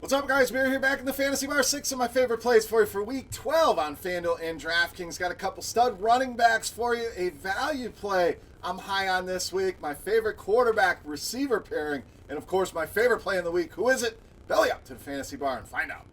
What's up, guys? Beer here, back in the Fantasy Bar. 6 of my favorite plays for you for Week 12 on FanDuel and DraftKings. Got a couple stud running backs for you. A value play I'm high on this week. My favorite quarterback-receiver pairing. And, of course, my favorite play in the week. Who is it? Belly up to the Fantasy Bar and find out.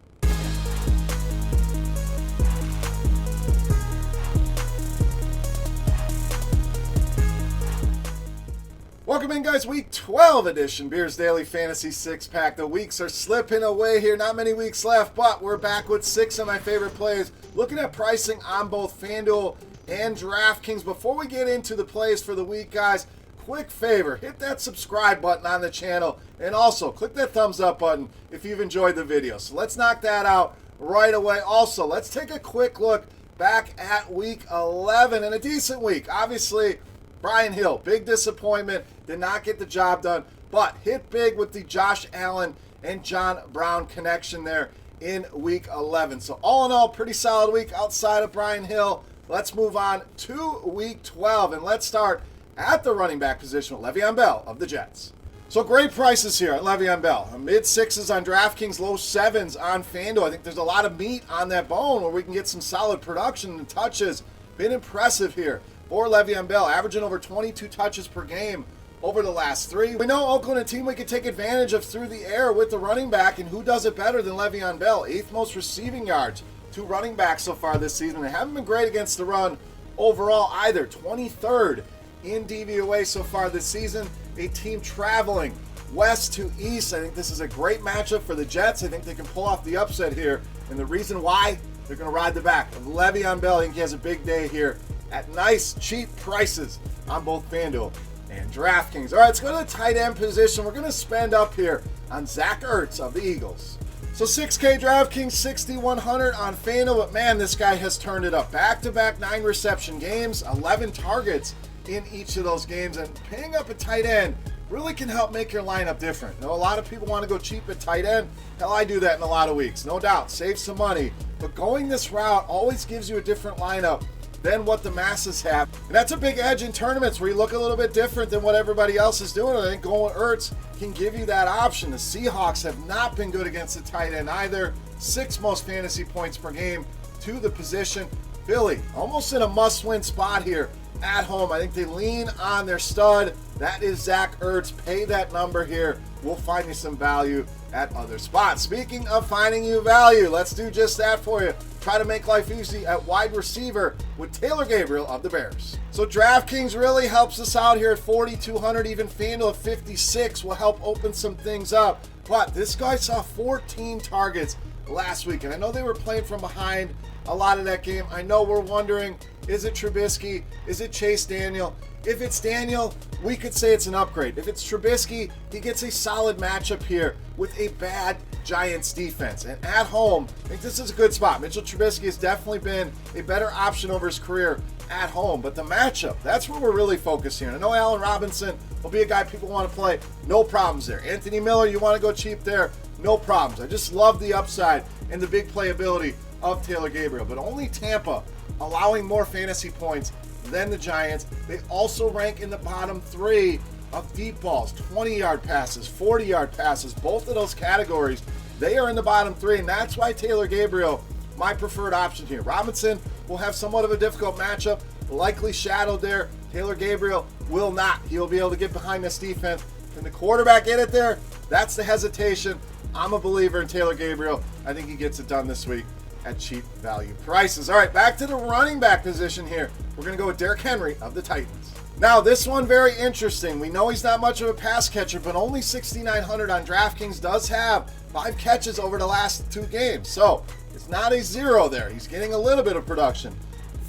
Welcome in, guys. Week 12 edition, Beer's Daily Fantasy 6-Pack. The weeks are slipping away here. Not many weeks left, but we're back with 6 of my favorite plays. Looking at pricing on both FanDuel and DraftKings. Before we get into the plays for the week, guys, quick favor. Hit that subscribe button on the channel. And also, click that thumbs up button if you've enjoyed the video. So let's knock that out right away. Also, let's take a quick look back at Week 11. And a decent week. Obviously, Brian Hill, big disappointment, did not get the job done, but hit big with the Josh Allen and John Brown connection there in Week 11. So all in all, pretty solid week outside of Brian Hill. Let's move on to Week 12, and let's start at the running back position with Le'Veon Bell of the Jets. So great prices here at Le'Veon Bell. Mid-6s on DraftKings, low 7s on FanDuel. I think there's a lot of meat on that bone where we can get some solid production and touches. Been impressive here for Le'Veon Bell, averaging over 22 touches per game over the last 3. We know Oakland, a team we can take advantage of through the air with the running back, and who does it better than Le'Veon Bell? 8th most receiving yards to running backs so far this season. They haven't been great against the run overall either. 23rd in DVOA so far this season. A team traveling west to east. I think this is a great matchup for the Jets. I think they can pull off the upset here, and the reason why, they're going to ride the back of Le'Veon Bell. I think he has a big day here at nice, cheap prices on both FanDuel and DraftKings. All right, let's go to the tight end position. We're going to spend up here on Zach Ertz of the Eagles. So $6K DraftKings, $6,100 on FanDuel, but man, this guy has turned it up. Back-to-back 9 reception games, 11 targets in each of those games, and paying up a tight end really can help make your lineup different. Now, a lot of people want to go cheap at tight end. Hell, I do that in a lot of weeks, no doubt. Save some money, but going this route always gives you a different lineup than what the masses have. And that's a big edge in tournaments where you look a little bit different than what everybody else is doing. I think going Ertz can give you that option. The Seahawks have not been good against the tight end either. 6th most fantasy points per game to the position. Philly, almost in a must-win spot here at home. I think they lean on their stud. That is Zach Ertz. Pay that number here. We'll find you some value at other spots. Speaking of finding you value, let's do just that for you. Try to make life easy at wide receiver with Taylor Gabriel of the Bears. So DraftKings really helps us out here at 4,200. Even FanDuel at 56 will help open some things up. But this guy saw 14 targets last week, and I know they were playing from behind a lot of that game. I know we're wondering, is it Trubisky? Is it Chase Daniel? If it's Daniel, we could say it's an upgrade. If it's Trubisky, he gets a solid matchup here with a bad Giants defense. And at home, I think this is a good spot. Mitchell Trubisky has definitely been a better option over his career at home. But the matchup, that's where we're really focused here. And I know Allen Robinson will be a guy people want to play. No problems there. Anthony Miller, you want to go cheap there? No problems. I just love the upside and the big playability of Taylor Gabriel. But only Tampa allowing more fantasy points than the Giants. They also rank in the bottom 3 of deep balls, 20-yard passes, 40-yard passes. Both of those categories, they are in the bottom 3, and that's why Taylor Gabriel, my preferred option here. Robinson will have somewhat of a difficult matchup, likely shadowed there. Taylor Gabriel will not. He'll be able to get behind this defense. Can the quarterback get it there? That's the hesitation. I'm a believer in Taylor Gabriel. I think he gets it done this week at cheap value prices. All right, back to the running back position here. We're going to go with Derrick Henry of the Titans. Now, this one very interesting. We know he's not much of a pass catcher, but only 6,900 on DraftKings. Does have 5 catches over the last 2 games. So it's not a 0 there. He's getting a little bit of production.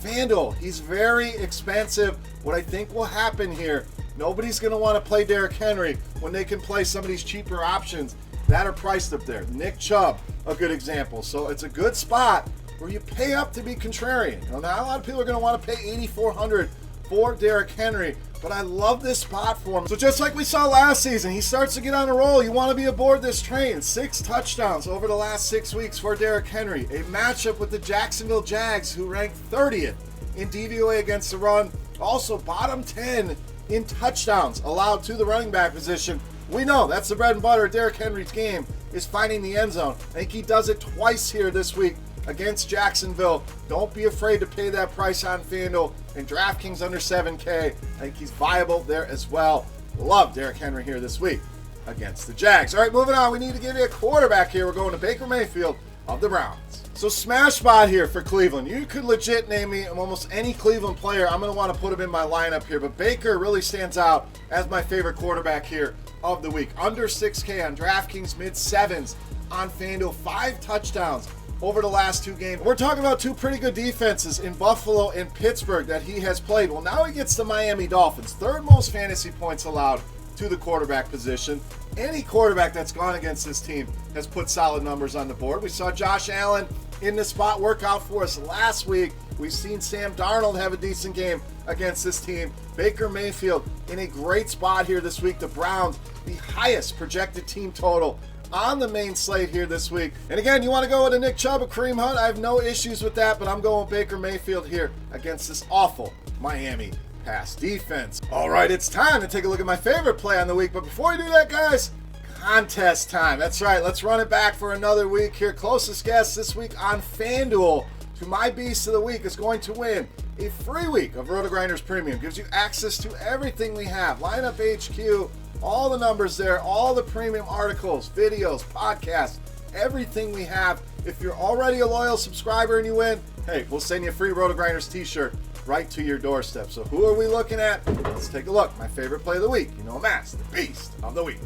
FanDuel, he's very expensive. What I think will happen here, nobody's going to want to play Derrick Henry when they can play some of these cheaper options that are priced up there. Nick Chubb, a good example. So it's a good spot where you pay up to be contrarian. Now, not a lot of people are going to want to pay $8,400 for Derrick Henry, but I love this spot for him. So just like we saw last season, he starts to get on a roll. You want to be aboard this train. 6 touchdowns over the last 6 weeks for Derrick Henry. A matchup with the Jacksonville Jags, who rank 30th in DVOA against the run. Also bottom 10 in touchdowns allowed to the running back position. We know that's the bread and butter of Derrick Henry's game. is finding the end zone. I think he does it twice here this week against Jacksonville. Don't be afraid to pay that price on FanDuel. And DraftKings under 7K, I think he's viable there as well. Love Derrick Henry here this week against the Jags. All right, moving on. We need to give you a quarterback here. We're going to Baker Mayfield of the Browns. So smash spot here for Cleveland. You could legit name me almost any Cleveland player. I'm going to want to put him in my lineup here. But Baker really stands out as my favorite quarterback here of the week. Under 6K on DraftKings, mid-7s on FanDuel. 5 touchdowns over the last 2 games. We're talking about 2 pretty good defenses in Buffalo and Pittsburgh that he has played. Well, now he gets the Miami Dolphins. 3rd most fantasy points allowed to the quarterback position. Any quarterback that's gone against this team has put solid numbers on the board. We saw Josh Allen in the spot work out for us last week. We've seen Sam Darnold have a decent game against this team. Baker Mayfield in a great spot here this week. The Browns, the highest projected team total on the main slate here this week. And again, you want to go with a Nick Chubb, a Kareem Hunt, I have no issues with that, but I'm going with Baker Mayfield here against this awful Miami pass defense. All right, it's time to take a look at my favorite play on the week. But before we do that, guys, contest time. That's right. Let's run it back for another week here. Closest guess this week on FanDuel to my beast of the week is going to win a free week of RotoGrinders Premium. Gives you access to everything we have. Lineup HQ, all the numbers there, all the premium articles, videos, podcasts, everything we have. If you're already a loyal subscriber and you win, hey, we'll send you a free RotoGrinders t-shirt right to your doorstep. So who are we looking at? Let's take a look. My favorite play of the week. You know him as the beast of the week.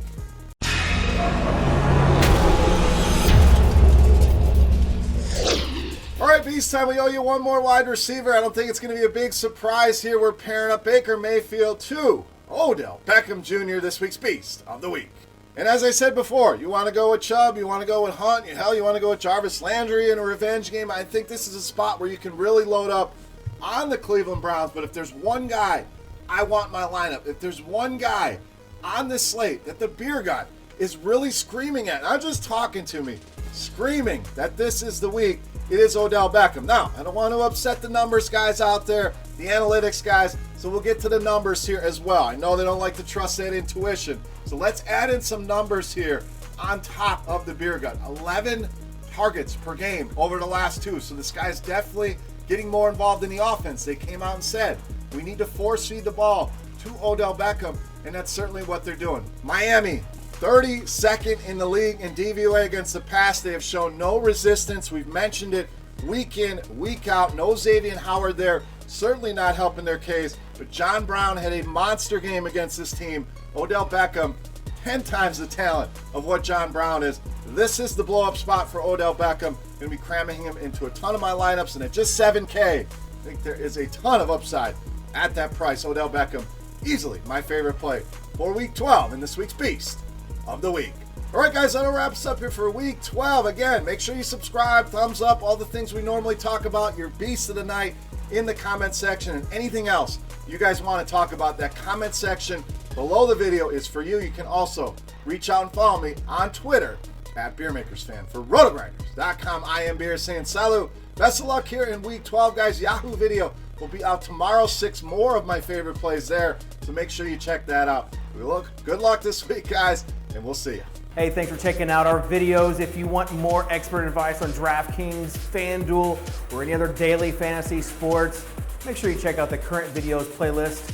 All right, beast time. We owe you one more wide receiver. I don't think it's going to be a big surprise here. We're pairing up Baker Mayfield to Odell Beckham Jr., this week's beast of the week. And as I said before, you want to go with Chubb, you want to go with Hunt, hell, you want to go with Jarvis Landry in a revenge game. I think this is a spot where you can really load up on the Cleveland Browns. But if there's one guy I want in my lineup, if there's one guy on this slate that the beer guy is really screaming at, not just talking to me, screaming that this is the week, it is Odell Beckham. Now, I don't want to upset the numbers guys out there, the analytics guys, so we'll get to the numbers here as well. I know they don't like to trust that intuition, so let's add in some numbers here on top of the beer gut. 11 targets per game over the last 2, so this guy's definitely getting more involved in the offense. They came out and said, we need to force feed the ball to Odell Beckham, and that's certainly what they're doing. Miami, 32nd in the league in DVOA against the pass. They have shown no resistance. We've mentioned it week in, week out. No Xavier Howard there. Certainly not helping their case. But John Brown had a monster game against this team. Odell Beckham, 10 times the talent of what John Brown is. This is the blow-up spot for Odell Beckham. Going to be cramming him into a ton of my lineups. And at just 7K, I think there is a ton of upside at that price. Odell Beckham, easily my favorite play for Week 12 in this week's Beast of the Week. All right, guys, that'll wrap us up here for Week 12. Again, make sure you subscribe, thumbs up, all the things we normally talk about, your Beast of the Night in the comment section, and anything else you guys want to talk about. That comment section below the video is for you. You can also reach out and follow me on Twitter at Beermakersfan. For RotoGrinders.com, I am Beer saying salut. Best of luck here in Week 12, guys. Yahoo video will be out tomorrow. 6 more of my favorite plays there, so make sure you check that out. Good luck this week, guys, and we'll see you. Hey, thanks for checking out our videos. If you want more expert advice on DraftKings, FanDuel, or any other daily fantasy sports, make sure you check out the current videos playlist.